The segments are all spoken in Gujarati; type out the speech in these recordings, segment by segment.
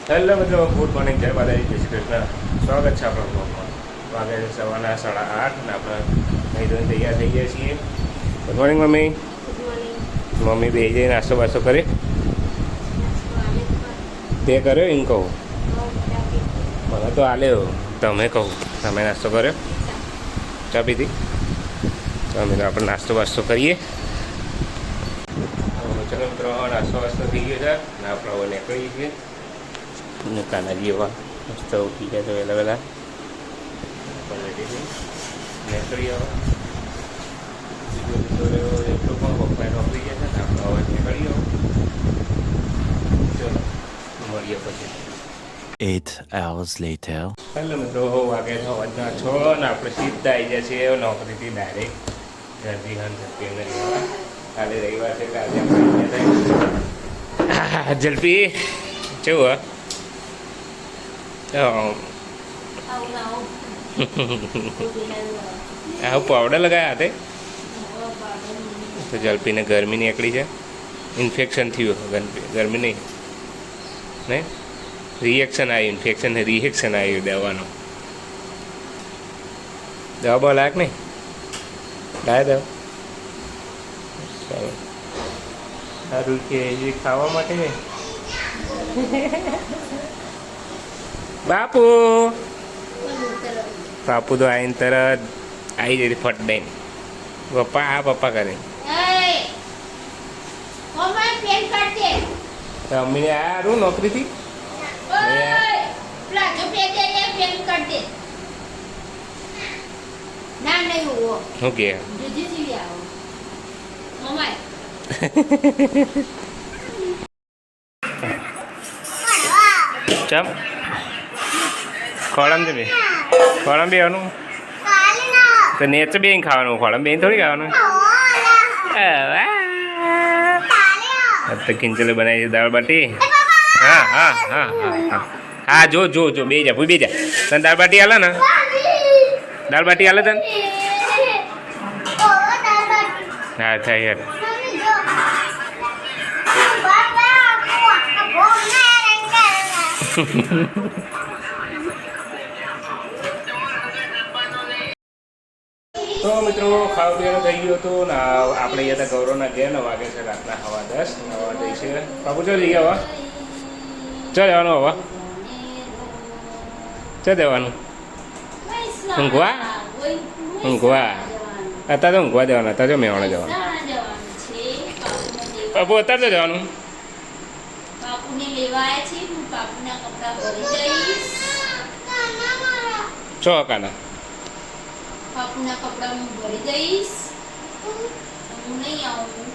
હેલો મિત્રો, ગુડ મોર્નિંગ, જય માતાજી, જય શ્રી કૃષ્ણ. સ્વાગત છે આપણા બ્લોગમાં. વાગે છે સવારના 8:30 ને આપણે અહીં ધોઈને તૈયાર થઈ ગયા છીએ. Good morning mummy. મમ્મી બે જઈ નાસ્તો બાસ્તો કરે. તે કર્યો એમ કહું? મને તો આલ્યો. તમે કહું તમે નાસ્તો કર્યો? ચા પીધી? તો અમે આપણે નાસ્તો બાસ્તો કરીએ. ચલો મિત્રો, નાસ્તો વાસ્તો થઈ ગયો છે ને આપણે હવે નીકળી છીએ. કાનાજી એવા મસ્ત ઉઠી ગયા છે વહેલા વહેલા નીકળી આવે. એટલું પણ પપ્પાએ નોકરી ગયા છે ને આપણે હવે નીકળી આવો. ચલો મળીએ પછી. 8 hours later. હેલો મિત્રો, વાગે છે વાજના 6 ને આપણે સીધા આવી જાય છીએ નોકરીથી ડાયરેક્ટ ઘરથી હંસપીને લેવા. કાલે રવિવાર છે કે આજે આપણે જલ્પી કેવું હા પાવડર લગાવ્યા હાથે તો જલ્પીને ગરમી નીકળી છે. ઇન્ફેક્શન થયું ગરમી નહીં રિએક્શન આવ્યું. ઇન્ફેક્શન રિએક્શન આવ્યું દવાનું. દવા બહુ લાગ નહીં લાય દવા ચાલો સારું કે એ ખાવા માટે ને બાપુ બાપુ તો આવીને તરત આવી જતી ફટ દઈને પપ્પા આ પપ્પા કરે. મમ્મીને આરું નોકરીથી શું કે ચમ ખોળમ છે બે ખોળમ બે આવવાનું તો નેચ બે ખાવાનું ખોળમ બે થોડી ખાવાનું. તો કિંચલે બનાવી છે દાળ બાટી. હા હા હા હા હા હા જો જો જો બે જા ભૂઈ બે જા. તને દાળ બાટી હાલે ને દાળ બાટી હાલે તને? હા થાય યાર. તો મિત્રો ખાવા પીવાનું થઈ ગયું હતું ને આપણે અહીંયા હતા ગૌરવના ઘેર ને વાગે છે રાતના 10:15 નવા જઈ છે. બાપુ ચો જઈએ હવે ચો જવાનું હવે ચો દેવાનું ઊંઘવા ઊંઘવા અત્યારે તો ઊંઘવા દેવાના હતા. જો મેવાણા જવાનું બાપુ અત્યારે તો જવાનું. બાપુને લેવા આવ્યા છે. હું બાપુના કપડા ભરી દઈશ. ચો કાના બાપુના કપડા હું ભરી દઈશ. હું નહીં આવું.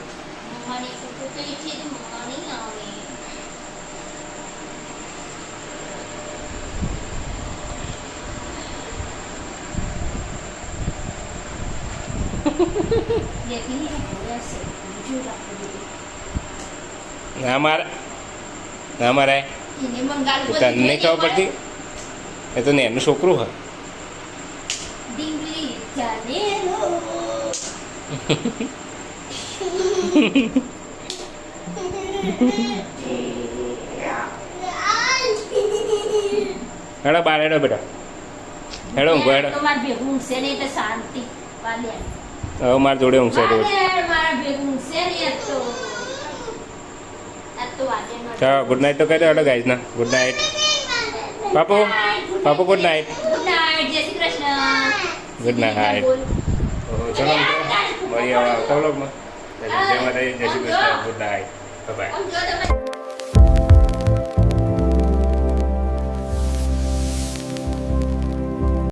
મમ્માને કપડું તો એ છે મમ્મા નહીં આવે. ના મારે ના મારે તને નહીં ખબર પડતી. એ તો નેનું છોકરું હોય. હેડો બાર હેડો બેટા હેડો ઊંઘો હેડો. હવે મારી જોડે ઊંઘશે તો ચાલો ગુડ નાઇટ તો કહી દો. હેડો ગાઈઝ ના ગુડ નાઇટ. બાપુ બાપુ ગુડ નાઇટ. Good night. ચલો મળીએ આવતા વ્લોગમાં. જય માતાજી, જય Shri Krishna. Good night, bye bye.